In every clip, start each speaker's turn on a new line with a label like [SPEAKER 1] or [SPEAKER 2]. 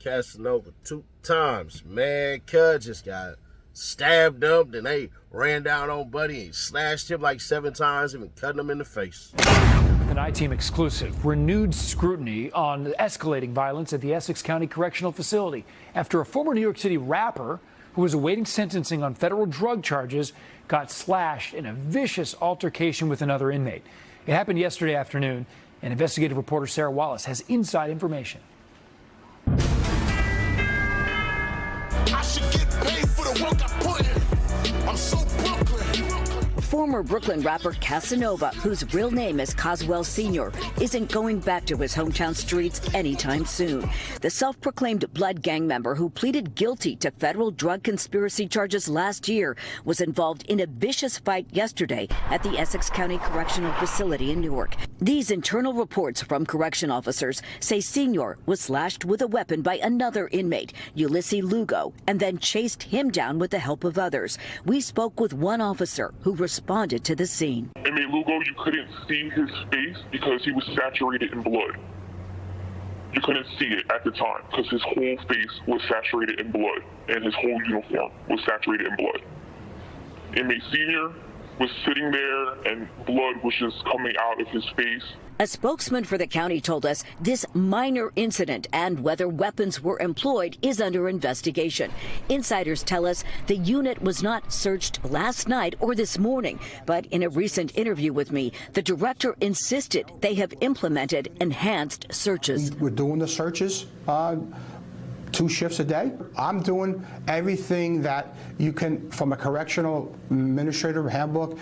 [SPEAKER 1] Casanova 2 times. Man, cuz just got stabbed up, then they ran down on Buddy and slashed him like 7 times, even cutting him in the face.
[SPEAKER 2] An I-Team exclusive. Renewed scrutiny on the escalating violence at the Essex County Correctional Facility after a former New York City rapper who was awaiting sentencing on federal drug charges got slashed in a vicious altercation with another inmate. It happened yesterday afternoon, and investigative reporter Sarah Wallace has inside information.
[SPEAKER 3] I should get paid for the work I put in. I'm so Brooklyn.
[SPEAKER 4] Former Brooklyn rapper Casanova, whose real name is Coswell Sr., isn't going back to his hometown streets anytime soon. The self-proclaimed Blood gang member who pleaded guilty to federal drug conspiracy charges last year was involved in a vicious fight yesterday at the Essex County Correctional Facility in Newark. These internal reports from correction officers say Sr. was slashed with a weapon by another inmate, Ulysses Lugo, and then chased him down with the help of others. We spoke with one officer who responded to the scene.
[SPEAKER 5] Inmate Lugo, you couldn't see his face because he was saturated in blood. You couldn't see it at the time because his whole face was saturated in blood and his whole uniform was saturated in blood. Inmate Senior was sitting there and blood was just coming out of his face.
[SPEAKER 4] A spokesman for the county told us this minor incident and whether weapons were employed is under investigation. Insiders tell us the unit was not searched last night or this morning, but in a recent interview with me, the director insisted they have implemented enhanced searches.
[SPEAKER 6] We're doing the searches 2 shifts a day. I'm doing everything that you can from a correctional administrator handbook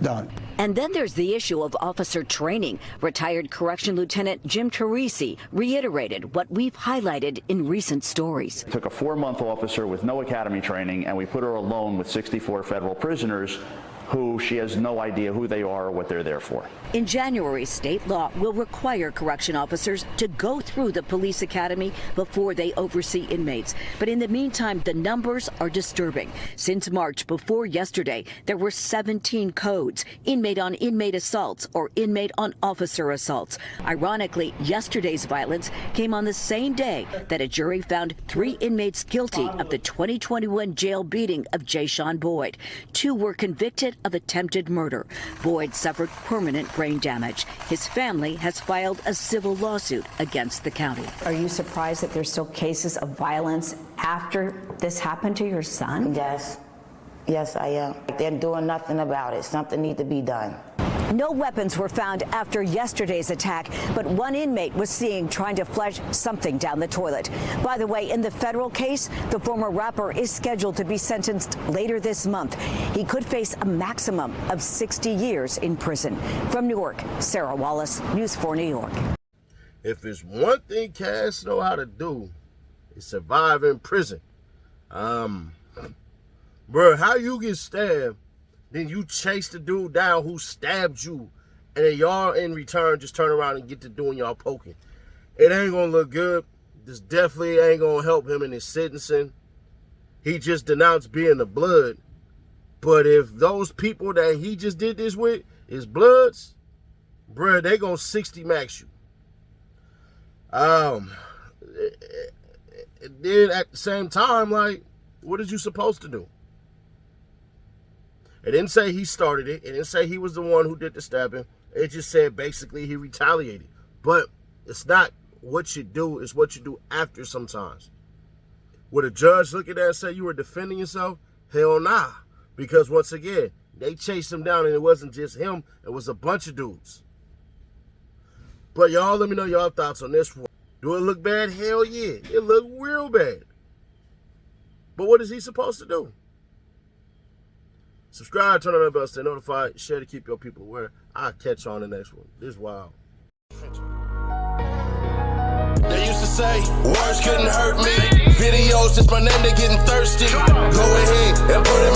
[SPEAKER 6] done.
[SPEAKER 4] And then there's the issue of officer training. Retired Correction Lieutenant Jim Teresi reiterated what we've highlighted in recent stories.
[SPEAKER 7] Took a 4-month officer with no academy training and we put her alone with 64 federal prisoners who she has no idea who they are or what they're there for.
[SPEAKER 4] In January, state law will require correction officers to go through the police academy before they oversee inmates. But in the meantime, the numbers are disturbing. Since March, before yesterday, there were 17 codes, inmate-on-inmate assaults or inmate-on-officer assaults. Ironically, yesterday's violence came on the same day that a jury found 3 inmates guilty of the 2021 jail beating of Jayshawn Boyd. 2 were convicted of attempted murder. Boyd suffered permanent brain damage. His family has filed a civil lawsuit against the county.
[SPEAKER 8] Are you surprised that there's still cases of violence after this happened to your son?
[SPEAKER 9] Yes. Yes, I am. They're doing nothing about it. Something needs to be done.
[SPEAKER 4] No weapons were found after yesterday's attack, but one inmate was seen trying to flush something down the toilet. By the way, in the federal case, the former rapper is scheduled to be sentenced later this month. He could face a maximum of 60 years in prison. From Newark, Sarah Wallace, News 4 New York.
[SPEAKER 1] If it's one thing Cass know how to do, it's survive in prison. Bro, how you get stabbed, then you chase the dude down who stabbed you, and then y'all in return just turn around and get to doing y'all poking. It ain't gonna look good. This definitely ain't gonna help him in his sentencing. He just denounced being the blood. But if those people that he just did this with is bloods, bruh, they gonna 60 max you. Then at the same time, like, what is you supposed to do? It didn't say he started it. It didn't say he was the one who did the stabbing. It just said basically he retaliated. But it's not what you do, it's what you do after sometimes. Would a judge look at that and say you were defending yourself? Hell nah. Because once again, they chased him down and it wasn't just him. It was a bunch of dudes. But y'all let me know y'all thoughts on this one. Do it look bad? Hell yeah. It looked real bad. But what is he supposed to do? Subscribe, turn on that bell, stay notified, share to keep your people aware. I'll catch you on the next one. This is wild.
[SPEAKER 3] They used to say, words couldn't hurt me. Videos, just my name, they getting thirsty. Go ahead and put it